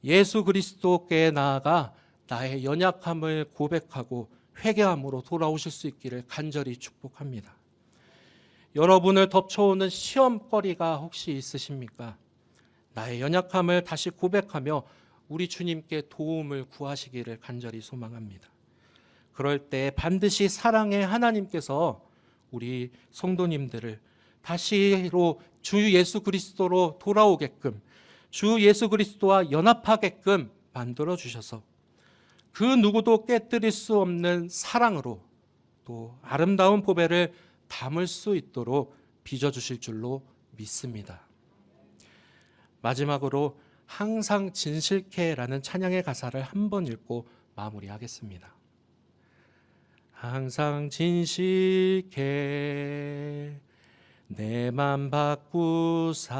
Speaker 1: 예수 그리스도께 나아가 나의 연약함을 고백하고 회개함으로 돌아오실 수 있기를 간절히 축복합니다. 여러분을 덮쳐오는 시험거리가 혹시 있으십니까? 나의 연약함을 다시 고백하며 우리 주님께 도움을 구하시기를 간절히 소망합니다. 그럴 때 반드시 사랑의 하나님께서 우리 성도님들을 다시로 주 예수 그리스도로 돌아오게끔, 주 예수 그리스도와 연합하게끔 만들어 주셔서 그 누구도 깨뜨릴 수 없는 사랑으로 또 아름다운 보배를 담을 수 있도록 빚어주실 줄로 믿습니다. 마지막으로 항상 진실케라는 찬양의 가사를 한번 읽고 마무리하겠습니다. 항상 진실케 내 맘 바꾸사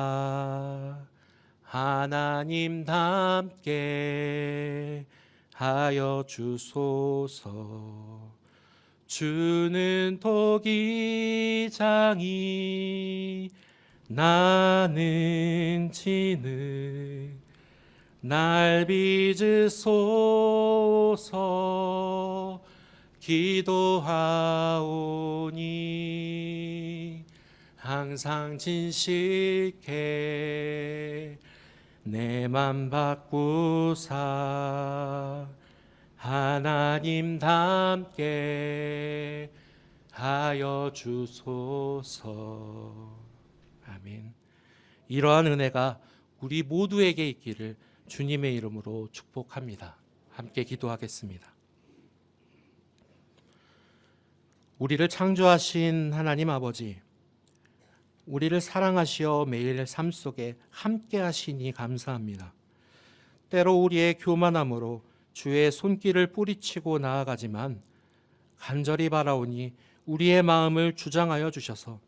Speaker 1: 하나님답게 하여 주소서. 주는 토기장이 나는 진흙 날 빚으소서. 기도하오니 항상 진실케 내 맘 바꾸사 하나님답게 하여 주소서. 아멘. 이러한 은혜가 우리 모두에게 있기를 주님의 이름으로 축복합니다. 함께 기도하겠습니다. 우리를 창조하신 하나님 아버지, 우리를 사랑하시어 매일 삶 속에 함께 하시니 감사합니다. 때로 우리의 교만함으로 주의 손길을 뿌리치고 나아가지만 간절히 바라오니 우리의 마음을 주장하여 주셔서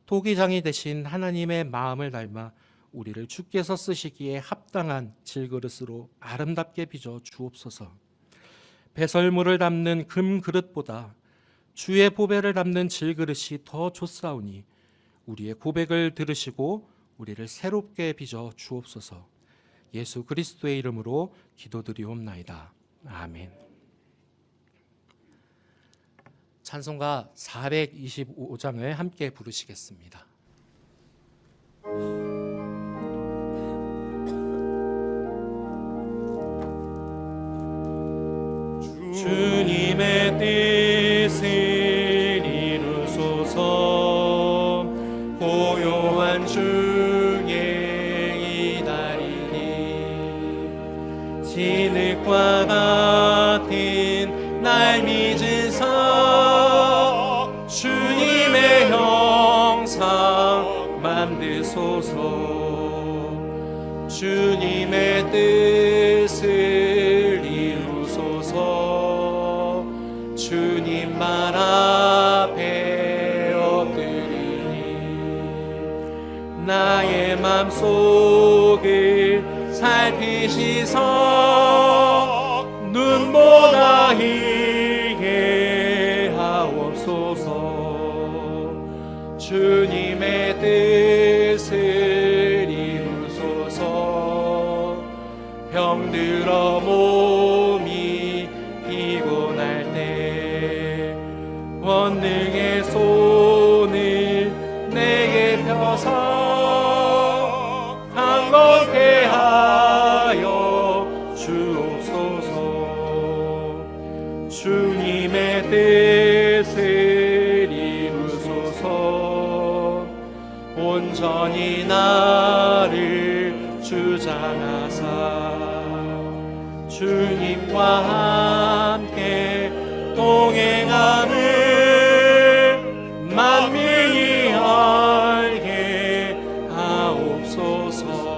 Speaker 1: 토기장이 되신 하나님의 마음을 닮아 우리를 주께서 쓰시기에 합당한 질그릇으로 아름답게 빚어 주옵소서. 배설물을 담는 금그릇보다 주의 보배를 담는 질그릇이 더 좋사오니 우리의 고백을 들으시고 우리를 새롭게 빚어 주옵소서. 예수 그리스도의 이름으로 기도드리옵나이다. 아멘. 찬송가 425장을 함께 부르시겠습니다.
Speaker 2: 주님의 뜻을 이루소서. 고요한 중에 이달이니 진흙과 같은 날 믿으사 주님의 형상 만드소서. 주님의 뜻을 이루소서. 주님 말 앞에 엎드리니 나의 맘속을 살피시사 눈보다 희게 하옵소서. 주님의 뜻을 이루소서. 병들어 몸이 피곤할 때 권능의 손을 내게 펴서 강건케 하여 주옵소서. 주님의 뜻을 이루소서. 온전히 나를 주장하사 주님과 함께 동행하는 만민이 알게 하옵소서.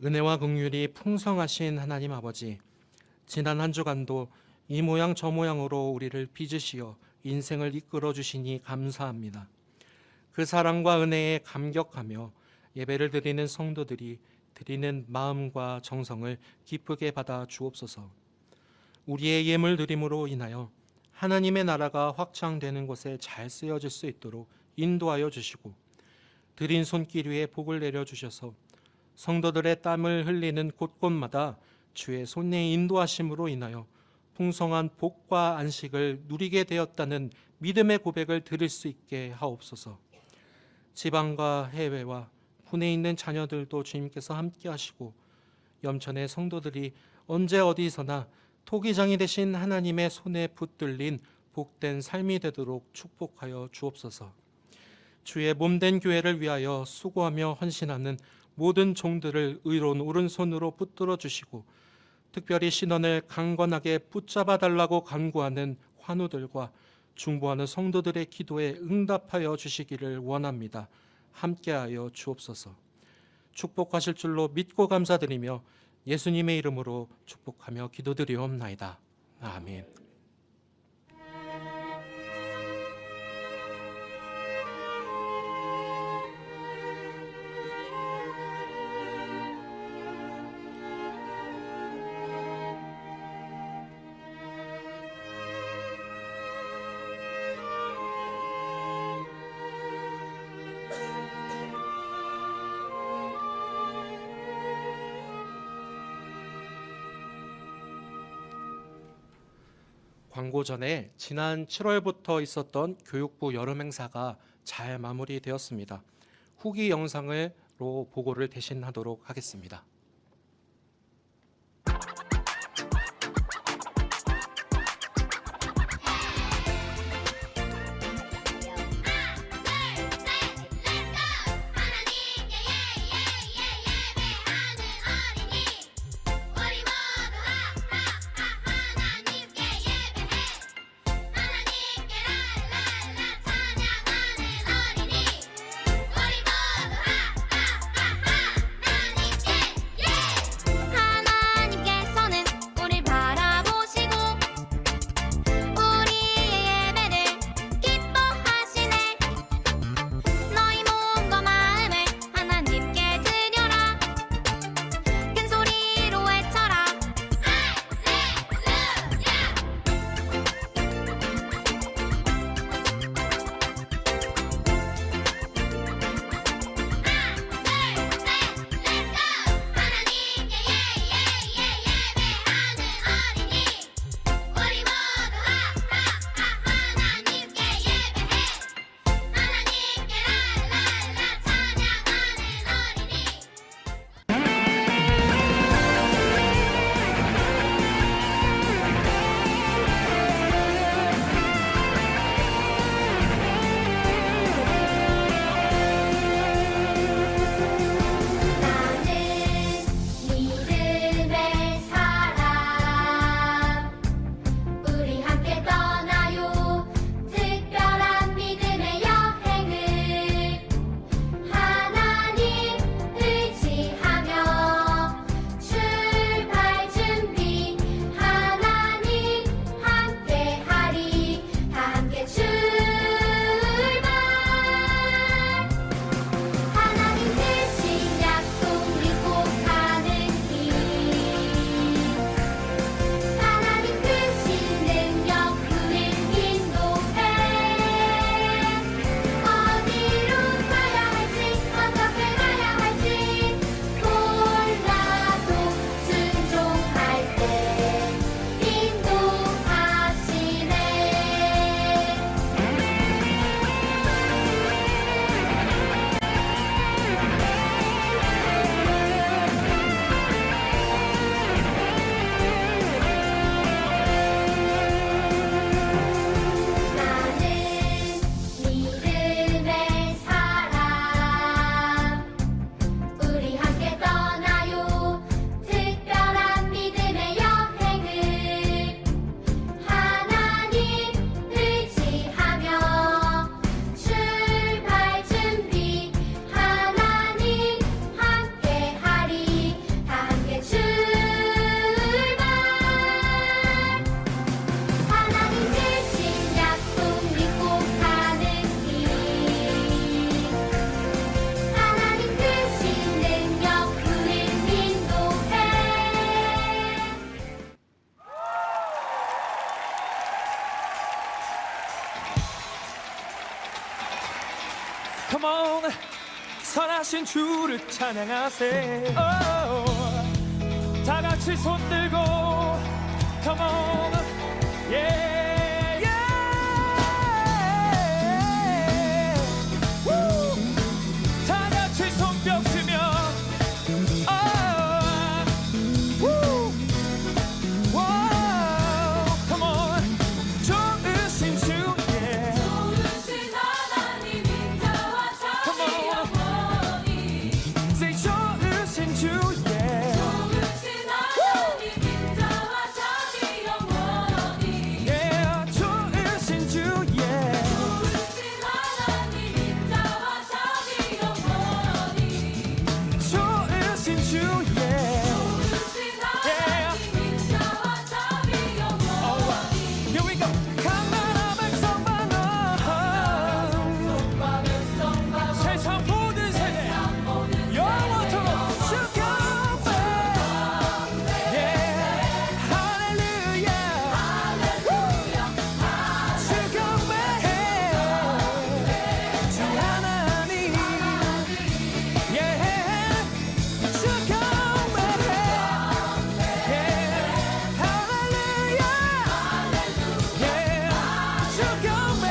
Speaker 1: 은혜와 긍휼이 풍성하신 하나님 아버지, 지난 한 주간도 이 모양 저 모양으로 우리를 빚으시어 인생을 이끌어 주시니 감사합니다. 그 사랑과 은혜에 감격하며 예배를 드리는 성도들이 드리는 마음과 정성을 기쁘게 받아 주옵소서. 우리의 예물 드림으로 인하여 하나님의 나라가 확장되는 곳에 잘 쓰여질 수 있도록 인도하여 주시고, 드린 손길 위에 복을 내려 주셔서 성도들의 땀을 흘리는 곳곳마다 주의 손의 인도하심으로 인하여 풍성한 복과 안식을 누리게 되었다는 믿음의 고백을 드릴 수 있게 하옵소서. 지방과 해외와 군에 있는 자녀들도 주님께서 함께 하시고, 염천의 성도들이 언제 어디서나 토기장이 되신 하나님의 손에 붙들린 복된 삶이 되도록 축복하여 주옵소서. 주의 몸된 교회를 위하여 수고하며 헌신하는 모든 종들을 의로운 오른손으로 붙들어 주시고, 특별히 신원을 강건하게 붙잡아 달라고 간구하는 환우들과 중보하는 성도들의 기도에 응답하여 주시기를 원합니다. 함께하여 주옵소서. 축복하실 줄로 믿고 감사드리며 예수님의 이름으로 축복하며 기도드리옵나이다. 아멘. 광고 전에 지난 7월부터 있었던 교육부 여름 행사가 잘 마무리되었습니다. 후기 영상으로 보고를 대신하도록 하겠습니다.
Speaker 2: Come on, 선하신 주를 찬양하세. 다 같이 손 들고 Come on, yeah, yeah. Woo. 다 같이 손뼉 치며 Woo. Wow. Come on, 좋으신 주, yeah.
Speaker 4: 좋으신 하나님 인자와
Speaker 2: Come
Speaker 4: 자비
Speaker 2: on.
Speaker 4: 영원히
Speaker 2: Say 좋으신 주, yeah.
Speaker 4: 좋으신 하나님 인자와 자비 영원히
Speaker 2: Yeah, 좋으신 주, yeah.
Speaker 4: 좋으신 하나님 인자와 자비 영원히
Speaker 2: 좋으신 주, yeah.
Speaker 4: 좋으신 하나님 인자와 자비 영원히
Speaker 2: Here we go. 강나라 백성만아, 세상 모든 세대 영원토록 주경배. Yeah, 할렐루야. 주경배. 주 하나님. Yeah, 주경배. Yeah, 할렐루야. Yeah, 주경배.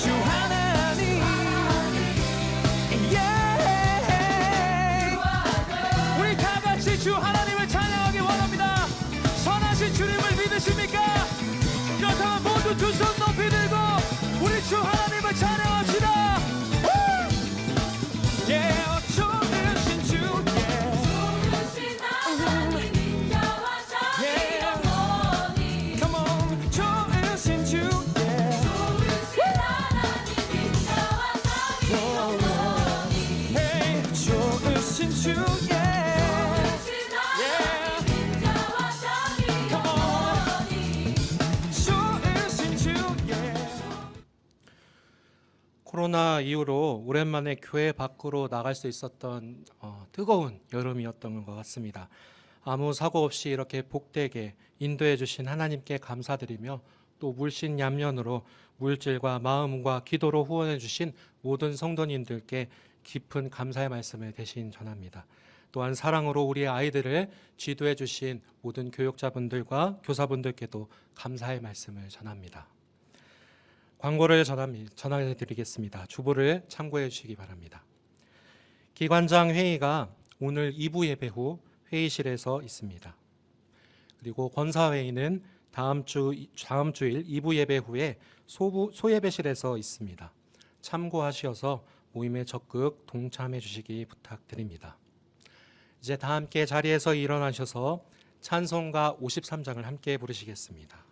Speaker 2: 주 하나님. Yeah. 우리 다 같이 주 하나님을 찬양하기 원합니다. 선하신 주님을 믿으십니까? 그렇다면 모두 두 손 높이 들고 우리 주 하나님을 찬양합시다. Yeah, 좋으신 주, yeah.
Speaker 4: 좋으신 하나님 인자와 자비 영원히
Speaker 2: Come on, 좋으신 주, yeah.
Speaker 4: 좋으신 하나님 인자와 자비 영원히
Speaker 2: Hey, 좋으신 주, yeah.
Speaker 4: 좋으신 하나님 인자와 자비 영원히
Speaker 2: 좋으신 주, yeah.
Speaker 1: 코로나 이후로 오랜만에 교회 밖으로 나갈 수 있었던 뜨거운 여름이었던 것 같습니다. 아무 사고 없이 이렇게 복되게 인도해 주신 하나님께 감사드리며 또 물신양면으로 물질과 마음과 기도로 후원해 주신 모든 성도님들께 깊은 감사의 말씀을 대신 전합니다. 또한 사랑으로 우리 아이들을 지도해 주신 모든 교육자분들과 교사분들께도 감사의 말씀을 전합니다. 광고를 전해 드리겠습니다. 주보를 참고해 주시기 바랍니다. 기관장 회의가 오늘 2부 예배 후 회의실에서 있습니다. 그리고 권사회의는 다음 주일 2부 예배 후에 소예배실에서 있습니다. 참고하셔서 모임에 적극 동참해 주시기 부탁드립니다. 이제 다 함께 자리에서 일어나셔서 찬송가 53장을 함께 부르시겠습니다.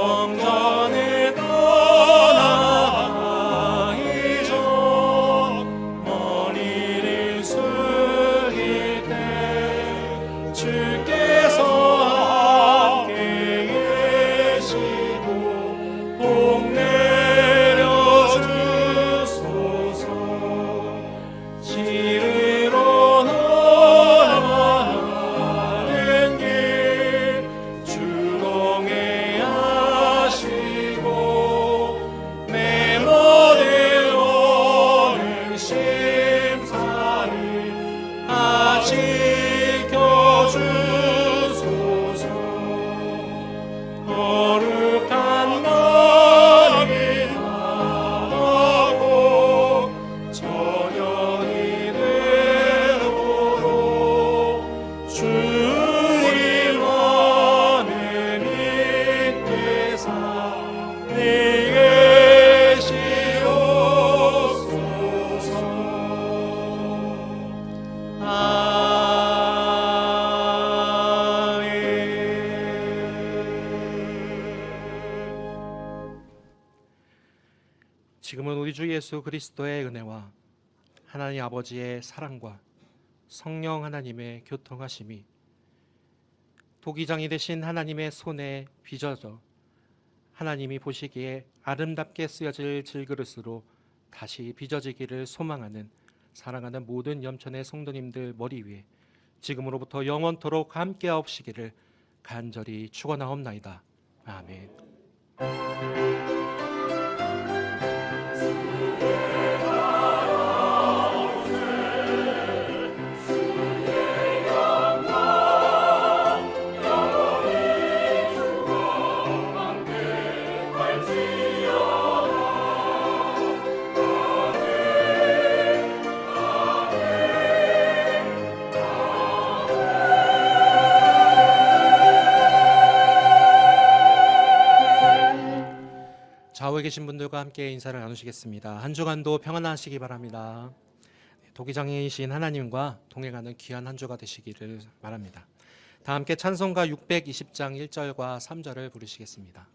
Speaker 2: 성전에 떠나이죠 머리를 숙일 때 주께서 함께 계시고 복 내려주소서 지르러 나가는 길 주동에 하시고 내 머리로는 심사를 지켜주소서 거룩한 날이 나고 저녁이 되도록 주님만을 믿게 살게 시옵소서.
Speaker 1: 지금은 우리 주 예수 그리스도의 은혜와 하나님 아버지의 사랑과 성령 하나님의 교통하심이 도기장이 되신 하나님의 손에 빚어져 하나님이 보시기에 아름답게 쓰여질 질그릇으로 다시 빚어지기를 소망하는 사랑하는 모든 염천의 성도님들 머리 위에 지금으로부터 영원토록 함께하옵시기를 간절히 축원하옵나이다. 아멘. 좌우에 계신 분들과 함께 인사를 나누시겠습니다. 한 주간도 평안하시기 바랍니다. 도기장이신 하나님과 동행하는 귀한 한 주가 되시기를 바랍니다. 다 함께 찬송가 620장 1절과 3절을 부르시겠습니다.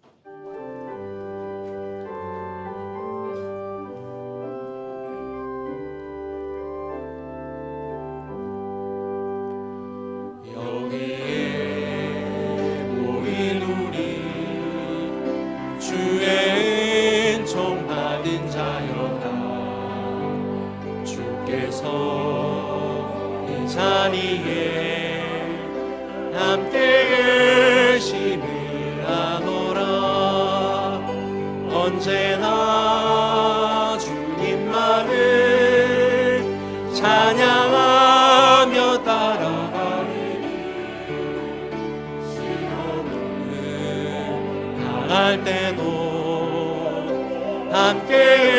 Speaker 1: 여기에 모인 우리 주의 은총 받은 자여다. 주께서 이 자리에 함께 계심을 아노라. 언제나 주님만을 찬양하며 따라가리니 시험을 당할 때도 함께